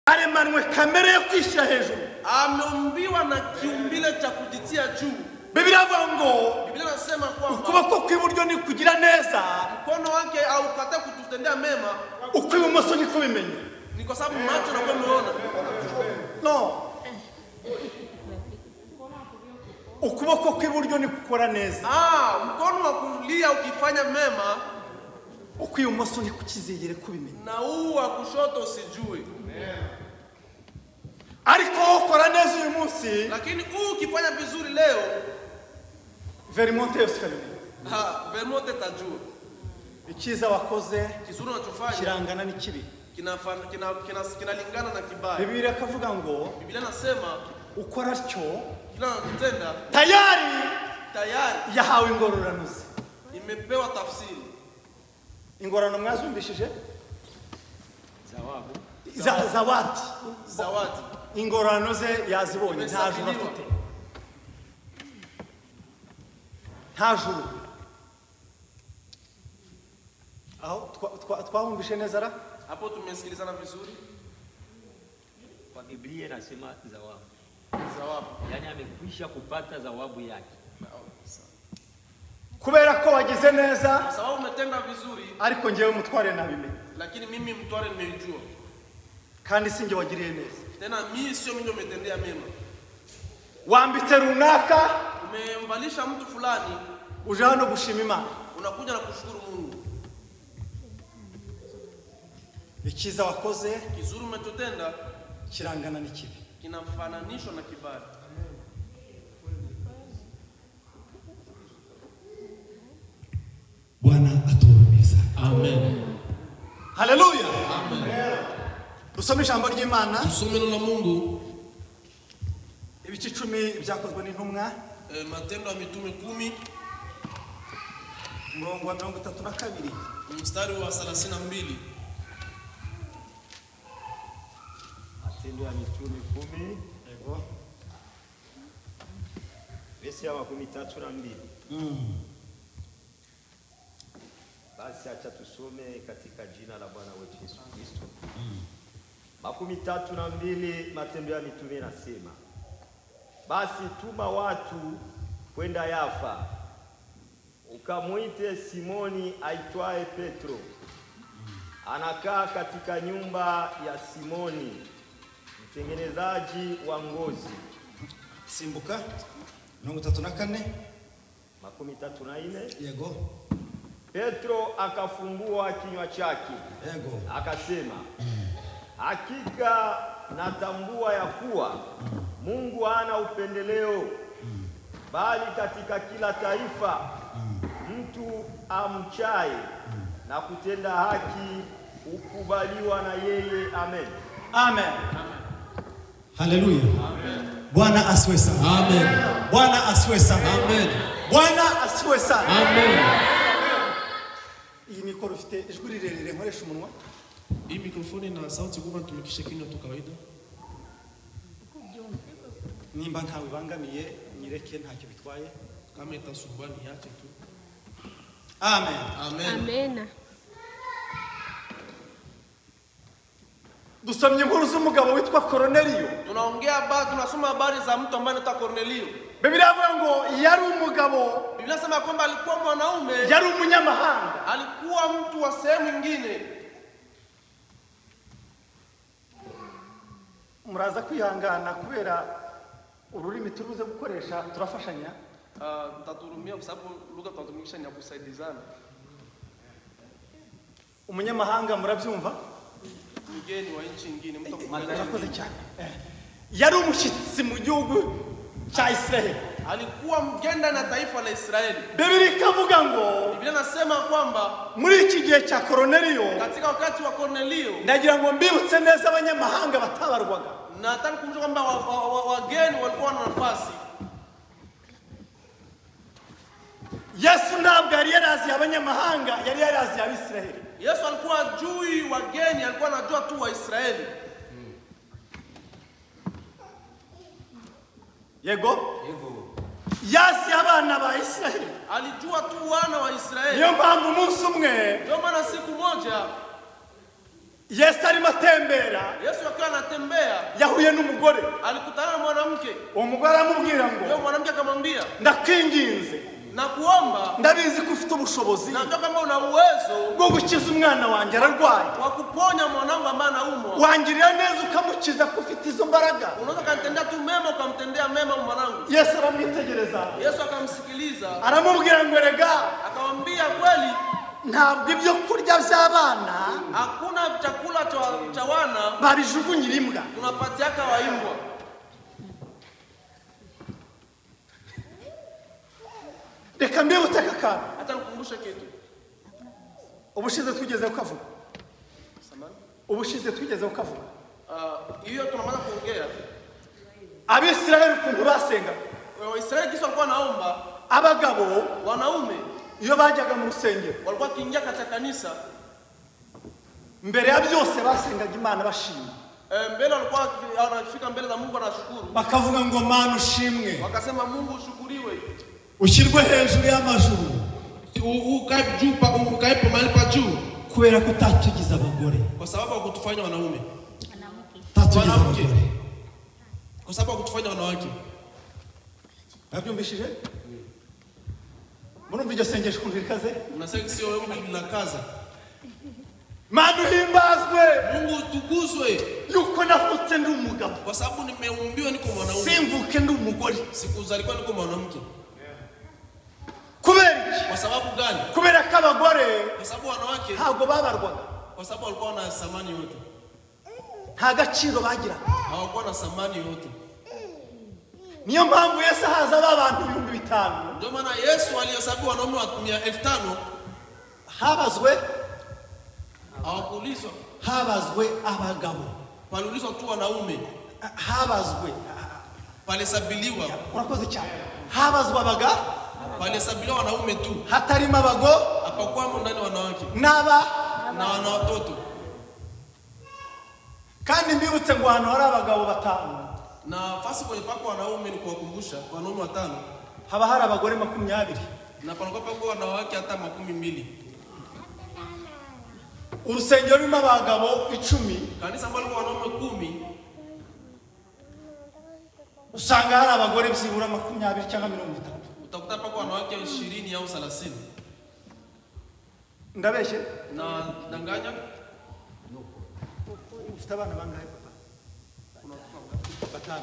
aremanwe kamere yo kwishyira hejuru, ameumbiwa na kiumbile cha kujitia juu. Biblia ngo Biblia inasema kwamba ukuboko kw'iburyo ni kugira neza, mkono wake haukatae kututendea mema, ukw'ibumoso ni kubimenya. ni kwa sababu macho na kuona. No, ukuboko kw'iburyo ni gukora neza, mkono wa kulia ukifanya mema, ukw'ibumoso ni kukizegere kubimenya, na huu wa kushoto usijue. ariko ukora neza uyu munsi, Lakini huu ukifanya vizuri leo, Vermonte yose kabimenya. Vermonte tajua Ikiza wakoze kizuri unachofanya kirangana n'ikibi. kinalingana na kibaya. Biblia kavuga ngo Biblia nasema ukora cyo kila unachotenda tayari yahawe ingororano ze. imepewa tafsiri. Ingororano mwazumvishije? Zawadi. Ingororano ze yazibonye, nta juru afite. Nta juru. Aho twahumvishe neza ra? Hapo tumesikilizana vizuri. Kwa Biblia inasema zawabu. Yaani amekwisha kupata zawabu yake. Kubera ko wagize neza, Sababu umetenda vizuri, ariko ngewe mutware nabimenye. lakini mimi mtware nimejua. Kandi singe wagiriye neza. Tena mimi sio mimi umetendea mema. Wambitse runaka, Umemvalisha mtu fulani, uje hano gushima Imana. unakuja na kushukuru Mungu. Ikiza wakoze Kizuri umetotenda kirangana n'ikibi. kinafananishwa na kibaya. Bwana atuhurumie. Amen. Haleluya. Amen. Dusome ijambo ry'Imana. Tusome neno la Mungu. Ibice 10 byakozwe n'intumwa. Matendo ya Mitume 10 umurongo wa 32 mstari wa 32. Matendo ya Mitume 10. Yego. Verse ya 32. Basi acha tusome katika jina la Bwana wetu Yesu Kristo. 32 Matendo ya Mitume nasema, basi tuma watu kwenda Yafa, ukamuite Simoni aitwaye Petro, anakaa katika nyumba ya Simoni mtengenezaji wa ngozi. Simbuka 34. 34. Yego. Petro akafumbua kinywa chake, Yego. akasema, hakika natambua ya kuwa Mungu hana upendeleo, bali katika kila taifa mtu amchaye na kutenda haki ukubaliwa na yeye. Amen. Amen. Haleluya. Bwana asiwe sana. Amen. Bwana asiwe sana. Amen. Bwana asiwe sana. Amen. Iyi mikoro ufite ijwi rirerire nkoresha umunwa. Hii mikrofoni na sauti kubwa tumikishe kinywa tu kawaida. Nimba ntawe bangamiye nyireke ntacyo bitwaye. Kama itasumbua ni yake tu. Amen. Amen. Dusomye inkuru z'umugabo witwa Kornelio. Tunasoma habari za mtu ambaye anaitwa Kornelio. Biblia ivuga ngo yari umugabo, Biblia inasema kwamba alikuwa mwanaume, yari umunyamahanga. alikuwa mtu wa sehemu nyingine. Muraza kwihangana kubera ururimi turuze gukoresha turafashanya. Mtaturumia kwa sababu lugha tunatumikisha ni ya kusaidizana. Umunyamahanga murabyumva? Mgeni wa nchi nyingine, mtu Murakoze cyane. Yari umushyitsi mu gihugu cha Israeli. alikuwa mgenda na taifa la Israeli. Biblia ikavuga ngo Biblia inasema kwamba muri iki gihe cha Kornelio, katika wakati wa Kornelio, ndagira ngo mbibutse neza abanyamahanga batabarwaga. nataka kukumbusha kwamba wageni walikuwa na nafasi. Yesu ntabwo yari yarazi abanyamahanga, yari yarazi abisiraheli. Yesu alikuwa jui wageni, alikuwa anajua tu Waisraeli. Yego? Yazi abana ba Israeli. Alijua tu wana wa Israeli. Niyo mpamvu umunsi umwe Ndio maana siku moja Yesu arimo atembera, Yesu akiwa anatembea n'umugore. alikutana na mwanamke. Uwo mugore aramubwira Yule ngo mwanamke akamwambia, ndakwinginze, nakuomba, ndabizi ko ufite ubushobozi najua kama una uwezo bwo gukiza umwana wanjye ararwaye. wa kuponya mwanangu ambaye anaumwa. Wangirira neza ukamukiza ko ufite izo mbaraga. Unaweza kanitendea tu mema ukamtendea mema mwanangu. Yesu aramwitegereza, Yesu akamsikiliza, aramubwira ngo rega, akamwambia kweli ntabwo ibyo kurya by'abana hakuna chakula cha wana babijugunyira imbwa. tunapatiaka waimbwa. Reka mbibutse aka kantu. Hata nikumbushe kitu. Ubushize twigeze kukavuga. Samahani. Ubushize twigeze kukavuga. Hiyo tunamaliza kuongea. Abisirayeli ukuntu basenga. Waisraeli kisha walikuwa naomba, Abagabo wanaume iyo bajyaga mu rusengero, walikuwa kiingia katika kanisa, mbere ya byose basengaga Imana bashima. mbele walikuwa wanafika mbele za Mungu anashukuru. bakavuga ngo Mana ushimwe, Wakasema Mungu ushukuriwe. ushyirwe hejuru y'amajuru, Ukae mahali pa juu kubera ko utatugize abagore, kwa sababu hakutufanya wanaume. utatugize abagore. Kwa sababu hakutufanya wanawake. Nabyumvishije? Murumva iryo sengesho ukuntu rikaze? Unasema sio wewe bila kaza. Mana uhimbazwe Mungu utukuzwe yuko navutse ndi umugabo, kwa sababu nimeumbiwa niko mwanaume. simvuke ndi umugore. Sikuzaliwa niko mwanamke. Kubera iki? Kwa sababu gani? Kubera ko abagore Kwa sababu wanawake ntabwo babarwaga, kwa sababu walikuwa na thamani yote. nta gaciro bagira. Hawakuwa na thamani yote. Niyo mpamvu Yesu haza abantu 5,000 Ndio maana Yesu alihesabu wanaume 500 habazwe hawakuulizwa. habazwe abagabo, Waliulizwa tu wanaume. habazwe Palihesabiliwa. urakoze cyane, habazwe abaga, Palihesabiliwa wanaume tu. hatarimo abago Hapakuwa ndani wanawake n'aba. na watoto. Kandi mbibutse ngo hano hari abagabo 5, Na fasi kwenye pako wanaume ni kuwakumbusha wanaume 5 haba hari abagore 20. na panakuwa pako wanawake hata 12. Urusengero rurimo abagabo 10, Kanisa ambalo kwa wanaume 10 usanga hari abagore byibura 20 cyangwa 30. utakuta pako wanawake 20 au 30. Ndabeshye? Na danganya Ufite abana bangahe papa? kuna watoto 5.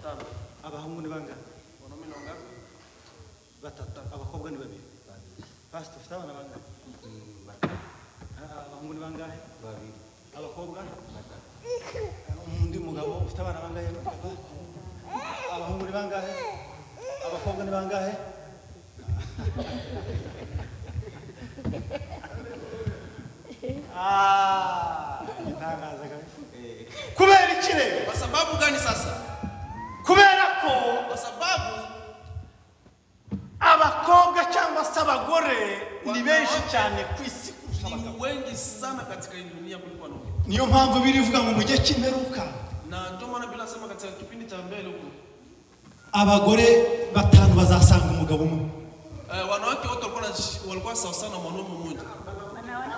5. Abahungu ni bangahe? Wanaume ni wangapi? 3. Abakobwa ni 2. Pastor, ufite abana bangahe? Abahungu ni bangahe? 2. Abakobwa? 3. Undi mugabo ufite abana bangahe papa? Abahungu ni bangahe? Abakobwa ni bangahe? Itangaza kabisa. Kubera iki rero? Kwa sababu gani sasa? Kubera ko Kwa sababu abakobwa cyangwa se abagore ni benshi cyane ku isi kurusha abagabo. ni wengi sana katika hii dunia kuliko wanaume. Niyo mpamvu birivuga ngo mu gihe cy'imperuka Na ndio maana bila sema katika kipindi cha mbele huko abagore 5 bazasanga umugabo umwe. wanawake wote walikuwa sawa sana mwanaume mmoja.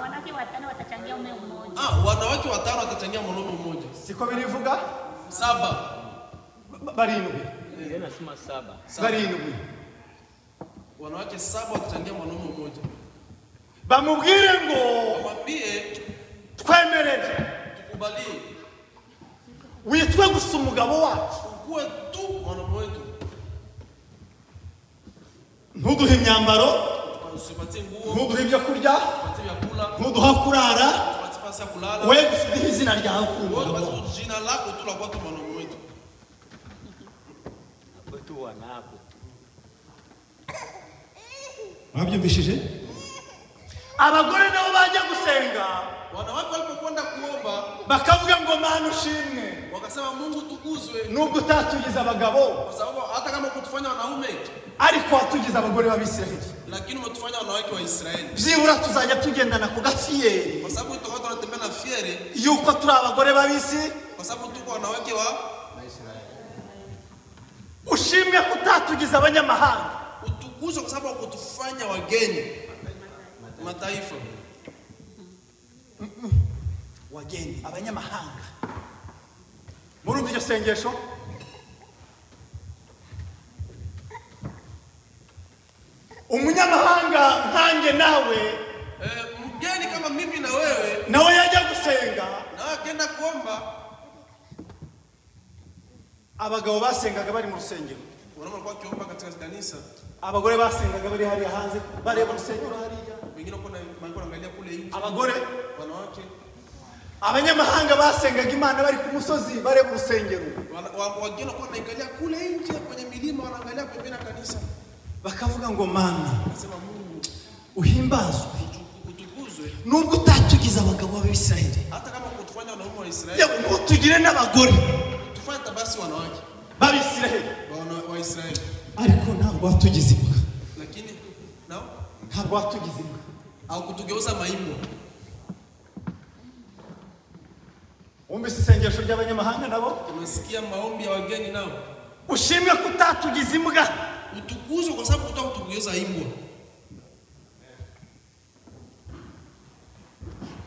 Wanawake 5 watachangia mume mmoja. Wanawake 5 watachangia mwanaume mmoja. Siko birivuga? 7. Barindwi. Yeye anasema 7. Barindwi. Wanawake 7 watachangia mwanaume mmoja. Bamubwire ngo Wamwambie twemerere tukubalie witwe gusa umugabo wacu, ukuwe tu mwanaume wetu. Ntuduhe imyambaro, Usipatie nguo, ntuduhe ibyo kurya, usipatie vyakula, ntuduha kurara, usipatie nafasi ya kulala. we gusa izina ryawe ku Wewe mugabo. basi jina lako tu la kwa tu mwanaume wetu. Kwetu wanako. wabyumvishije? Abagore nabo bajya gusenga Wanawake walipokwenda kuomba bakavuga ngo Mana ushimwe, wakasema Mungu tukuzwe, nubwo utatugize abagabo kwa sababu hata kama kutufanya wanaume ariko watugize abagore b'Abisirayeli, lakini umetufanya wanawake wa Israeli. byibura tuzajya tugendana ku gafiyeri Kwa sababu tutakuwa tunatembea na fiere, yuko turi abagore b'Abisi. kwa sababu tuko wanawake wa Ushimwe ko utatugize abanyamahanga, utukuzwe, kwa sababu kutufanya wageni mataifa. wageni abanyamahanga. Murumva iryo sengesho? Umunyamahanga nkange nawe, mgeni kama mimi na wewe, nawe yajya gusenga. na akenda kuomba. Abagabo basengaga bari mu rusengero. Wanaume walikuwa kiomba katika kanisa. Abagore basengaga bari hariya hanze, bareba urusengero hariya. Wengine walikuwa wanaangalia kule nje. Abagore, Wanawake. abanyamahanga basengaga Imana bari ku musozi bareba urusengero. Wengine walikuwa wanaangalia kule nje kwenye milima, wanaangalia pembeni ya kanisa. Bakavuga ngo Mana, Nasema Mungu uhimbazwe. utukuzwe. Nubwo utatugize abagabo b'Isiraheli. Hata kama kutufanya wanaume wa Israeli. Yewe mutugire n'abagore Tufanye basi wanawake b'Abisiraheli. wa Israeli. Ariko ntabwo watugize imbwa. Lakini nao Ntabwo watugize imbwa. au kutugeuza maimbo. Umvise isengesho ry'abanyamahanga nabo? Tumesikia maombi ya wageni nao. Ushimwe kutatugize imbwa. Utukuzwe kwa sababu tutaka kutugeuza imbwa.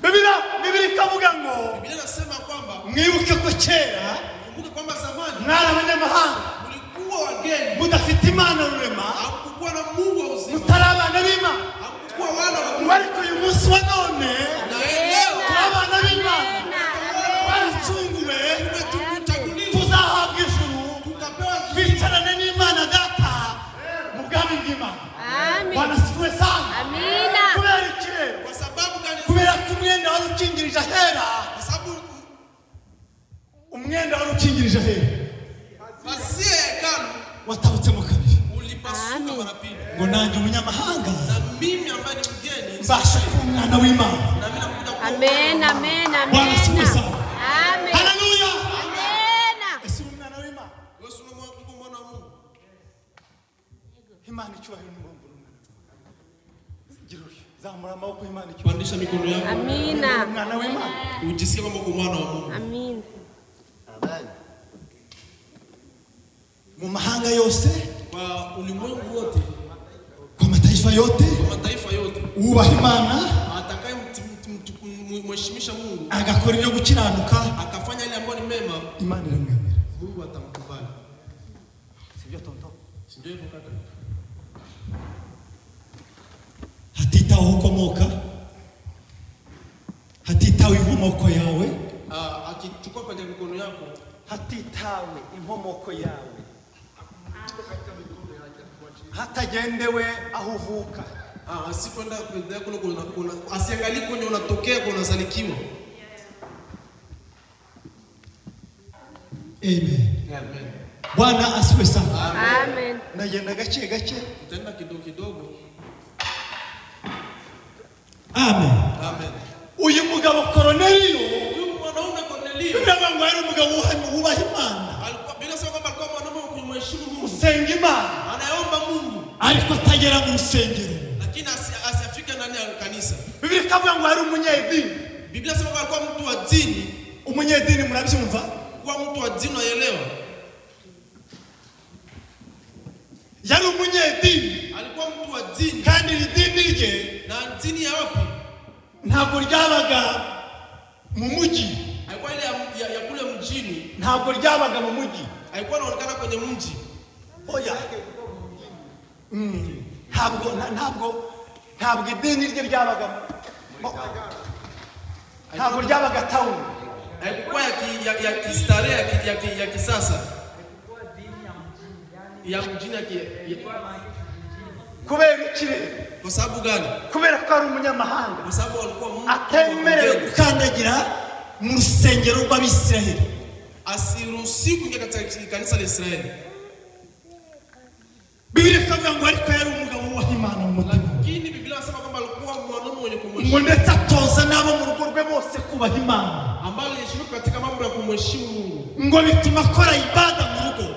Biblia ikavuga ngo Biblia inasema kwamba mwibuke ko kera kumbuka kwamba zamani mwari abanyamahanga mlikuwa wageni, mudafite Imana rurema, hamkukuwa na Mungu wa uzima, mutari abana b'Imana. hamkukuwa wana wa Mungu. Ariko uyu munsi wa none Na leo turi abana b'Imana, baracunguwe, tukuchaguliwa, tuzahabwa ijuru, tukapewa twicarane n'Imana Data mu bwami bw'Imana. Amen. Bwana asifiwe sana. Amina. Kubera iki rero? kwa sababu gani? Kubera ko umwenda wari ukingirije ahera, Kwa sababu umwenda wari ukingirije ahera pasia ya hekalu watabutsemo kabiri. ulipasuka mara pili. Ngo nanjye umunyamahanga Na mimi ambaye ni mgeni mbasha kuba umwana w'Imana. na mimi nakuja kwa Amen, amen, Bwana asifiwe amen. sana. Amen. Haleluya. Amen. Ese uri umwana w'Imana? wewe sio mwana wa Mungu. Imana icyubahiro n'ingombo. Giruri zamura amaboko y'Imana icyubahiro. Pandisha mikono yako. Amina. Umwana w'Imana. Ujisikie kama uko mwana wa Mungu. Amen. Mu mahanga yose, Kwa ulimwengu wote, kwa mataifa yote, kwa mataifa yote, ubaha Imana atakaye mheshimisha Mungu, agakora ibyo gukiranuka, akafanya ile ambayo ni mema, Imana iramwemera. Mungu atamkubali. Sivyo tonto? Si ndio hivyo kaka? Hatitawe aho ukomoka, hatitawe inkomoko yawe, Akichukua kwenye mikono yako, hatitawe inkomoko yawe, hatagendewe aho uvuka, asikwenda kuendea kule kuna asiangalie kwenye unatokea kwa unazalikiwa. Amen. Amen. Bwana asifiwe sana. Amen. Nagenda gake gake. Utaenda kidogo kidogo. Amen. Amen. Uyu mugabo Kornelio, Huyu mwanaume Kornelio biravuga ngo ari umugabo wubaha Imana, alikuwa bila sema kwamba alikuwa mwanaume wa kumheshimu Mungu, usenga Imana, anaomba Mungu, ariko atagera mu rusengero. lakini asiafika ndani ya kanisa. Biblia ikavuga ngo ari umunyedini. Biblia inasema kwamba alikuwa mtu wa dini. Umunyedini murabyumva? Kuwa mtu wa dini unaelewa? Yari umunyedini, Alikuwa mtu wa dini. kandi idini rye Na dini ya wapi? ntabwo ryabaga mu mujyi, Alikuwa ile ya kule mjini. ntabwo ryabaga mu mujyi. Alikuwa anaonekana kwenye mji. Oya, ntabwo idini rye ryabaga ntabwo ryabaga town. Alikuwa ya kistarehe ya kisasa. Ya mjini Kubera iki? Kwa sababu gani? Kubera ko ari umunyamahanga, Kwa sababu alikuwa Mungu atemerewe gukandagira mu rusengero rw'Abisiraheli. asiruhusiwi kuingia katika kanisa la Israeli. Biblia ikavuga ngo ariko yari umugabo wubaha Imana mu mutima, Lakini Biblia inasema kwamba alikuwa mwanaume mwenye ngo kumheshimu, ndetse atoza n'abo mu rugo rwe bose kubaha Imana, ambaye aliheshimika katika mambo ya kumheshimu Mungu. ngo bituma akora ibada mu rugo,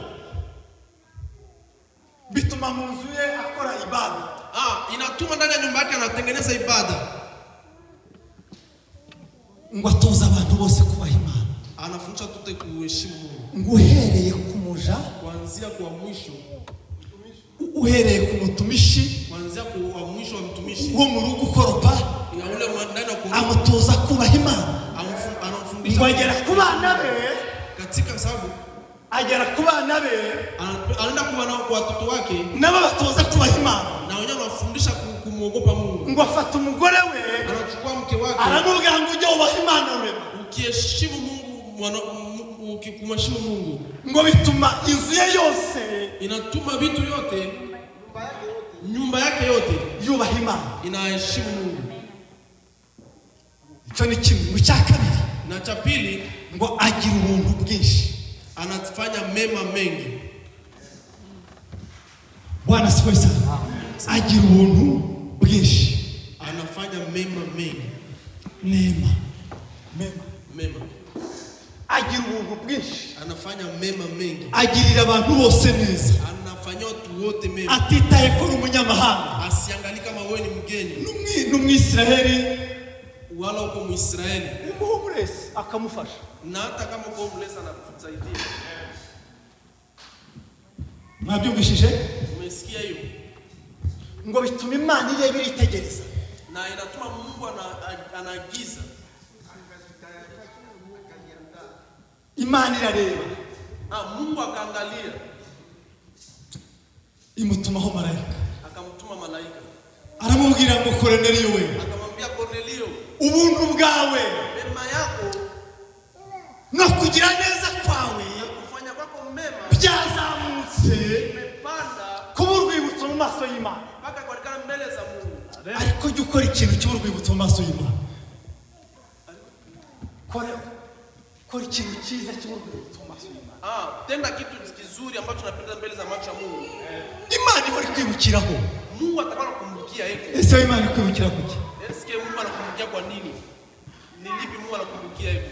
bituma mu nzu ye akora ibada. Inatuma ndani ya nyumba yake anatengeneza ibada. Ngo atoza abantu bose kubaha Imana, Anafundisha tute kuheshimu Mungu. ngo uhereye ku muja, Kuanzia kwa mwisho, uhereye ku mutumishi kuanzia kwa mwisho wa mtumishi. wo mu rugo ukoropa, Ya ule ndani wa kuruka. amutoza kubaha Imana. Ngo Anamfundisha agera ku bana be, katika sababu agera ku bana be anaenda kwa watoto wake nabo batoza kubaha Imana na wenyewe wanafundisha kumuogopa Mungu. ngo afata umugore we Anachukua mke wake aramubwira ngo ujye ubaha Imana we ukiheshimu Mungu kumheshimu Mungu ngo bituma inzu ye yose inatuma vitu yote nyumba yake yote yubaha Imana inaheshimu Mungu. icyo ni kimwe mu cyakabiri. Na cha pili ngo agira ubuntu bwinshi anafanya mema mengi. Bwana sifiwe sana. Agira ubuntu bwinshi Anafanya mema mengi. mema agira ubuntu bwinshi Anafanya mema mengi. agirira abantu bose neza Anafanya watu wote mema. atitaye ko umunyamahanga Asiangalie kama wewe ni mgeni n'umwisiraheli wala uko Muisraeli umuhumuresi akamufasha na hata kama uko mlesa anakusaidia. mwabyumvishije? Umesikia hiyo? ngo bituma Imana ireba iritegereza Na inatuma Mungu anaagiza. Imana irareba Mungu akaangalia imutumaho marayika akamtuma malaika aramubwira ngo Korneliyo we akamwambia Kornelio, ubuntu bwawe mema yako no kugira neza kwawe kufanya kwako mema byazamutse umepanda kuba urwibutso mu maso y'Imana mpaka kuonekana mbele za Mungu. ariko jya ukora ikintu cy'urwibutso mu maso y'Imana. Kora ikintu cyiza cy'urwibutso mu maso y'Imana. Tenda kitu kizuri ambacho tunapenda mbele za macho ya Mungu. Imana ihora ikwibukiraho. Mungu atakuwa anakumbukia yeye. Ese Imana ikwibukira kuki? Eske Mungu anakumbukia kwa nini? Ni lipi Mungu anakumbukia yeye?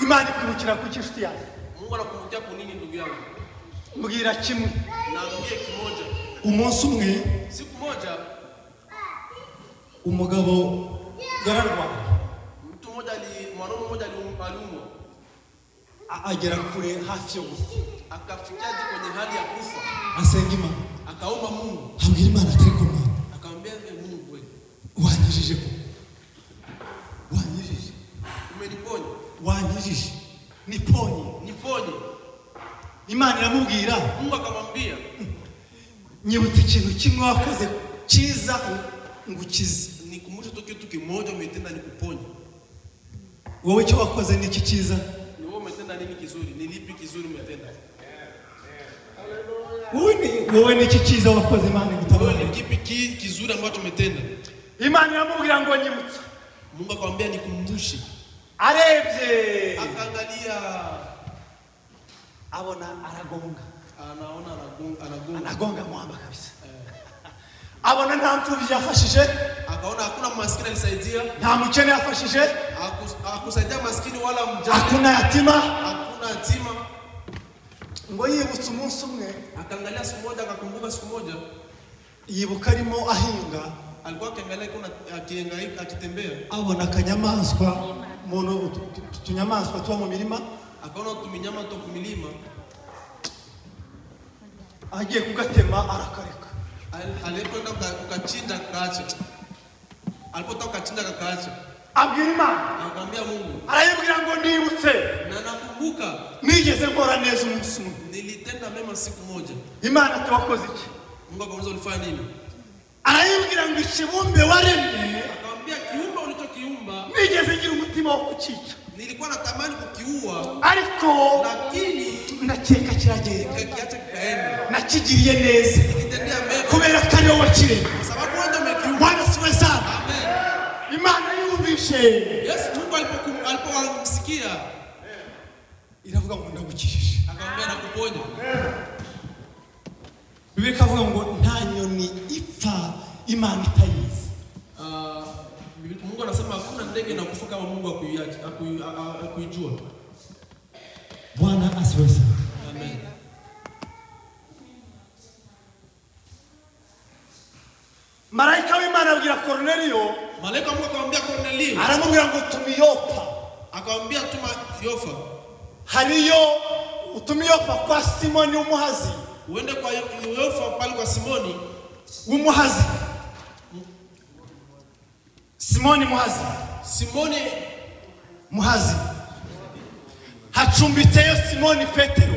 Imana ikwibukira kuki nshuti yanjye? Mungu anakumbukia kwa nini ndugu yangu? Mbwira kimwe. Naambie kimoja. Umunsi umwe Siku moja umugabo yararwaye. mwanaume mmoja aliumwa. Agera kure hafi yo gupfa. Akafikia kwenye hali ya kufa. Asenga Imana. Akaomba Mungu. Ambwira Imana atari ko Imana. Akamwambia Mungu wewe. Wanyijije ko. Wanyijije. Umeniponya. Wanyijije. Niponye. Imana iramubwira. Mungu akamwambia, nyibutse ikintu kimwe wakoze cyiza ngukize. Nikumbushe tu kitu kimoja umetenda nikuponye. Wowe cyo wakoze niki cyiza? Ni wewe umetenda nini kizuri? Ni lipi kizuri umetenda? Wowe niki cyiza wakoze Imana igutabara? Wewe ni kipi kizuri ambacho umetenda? Imana iramubwira ngo nyibutse. Mungu akamwambia nikumbushe. Arebye. Akaangalia. Abona aragonga. Anagonga mwamba kabisa. Abona nta mfubyi yafashije. Akaona hakuna maskini alisaidia. Nta mukene yafashije. Hakusaidia maskini wala mjane. Hakuna yatima. Ngo yibutse umunsi umwe. Akaangalia siku moja, akakumbuka siku moja. Yibuka arimo ahinga. Alikuwa akiangalia kuna akitembea. Abona akanyamaswa. Tunyamaswa tuwa mu mirima. Akaona tuminyama to kumilima. Agiye kugatema arakareka. Alipoenda ukachinja kaacha. Alipotaka ukachinja kakaacha. Abwira Imana. Akamwambia Mungu. Arayibwira ngo ndibutse. Na nakumbuka. Nigeze nkora neza umunsi umwe. Nilitenda mema siku moja. Imana tuwakoze iki? Mungu akamuuliza ulifanya nini? Arayibwira ngo ikibumbe waremye. Akamwambia kiumba ulichokiumba. Nigeze ngira umutima wo kukica. Nilikuwa natamani kukiua. Ariko lakini ndakeka kiragenda. Nikakiacha kikaenda. Nakigiriye neza. Nikitendea mema. Kubera ko ari wowe kiremye. Sababu wewe umekiumba. Bwana siwe sana. Amen. Imana yumvishe. Yesu Mungu alipomsikia iravuga ngo ndagukijije. Akamwambia nakuponya. Bibiri kavuga ngo nta nyoni ipfa Imana itayizi. Mungu anasema hakuna ndege na kufa kama Mungu akuijua. Bwana asifiwe sana. Amen. Malaika w'Imana abwira Korneliyo. Malaika Mungu akamwambia Kornelio. Aramubwira ngo tuma Yopa. Akamwambia tuma Yopa. Hariyo utuma Yopa kwa Simoni w'umuhazi. Uende kwa Yopa pale kwa Simoni w'umuhazi. Simoni muhazi. Simoni muhazi hacumbitseyo Simoni Petero.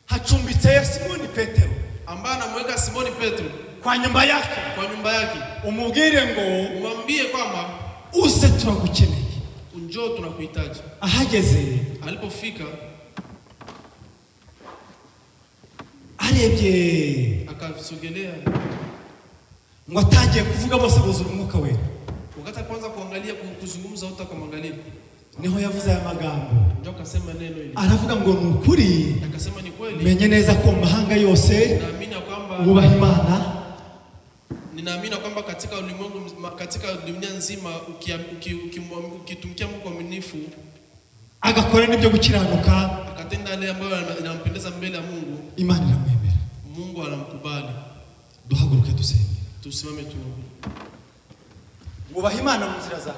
Hacumbitseyo Simoni Petero ambaye anamweka Simoni Petro kwa nyumba yake. Umubwire ngo umwambie kwamba uze turagukeneye. Njoo tunakuhitaji. Ahageze alipofika arebye akasogelea ngo atangiye kuvuga bose buzura umwuka wera. Wakati kwanza kuangalia kuzungumza utakamwangalia niho yavuze aya magambo. Ndio akasema neno hili. Aravuga ngo nukuri. Akasema ni kweli. Menye neza ko mahanga yose naamini kwamba ubaha Imana. Ninaamini kwamba katika ulimwengu, katika dunia nzima ukitumikia Mungu mwaminifu agakora n'ibyo gukiranuka, akatenda yale ambayo inampendeza mbele ya Mungu, Imana iramwemera. Mungu anamkubali. Duhaguruke dusenge. Tusimame tu. Ubaha Imana mu nzira zawe.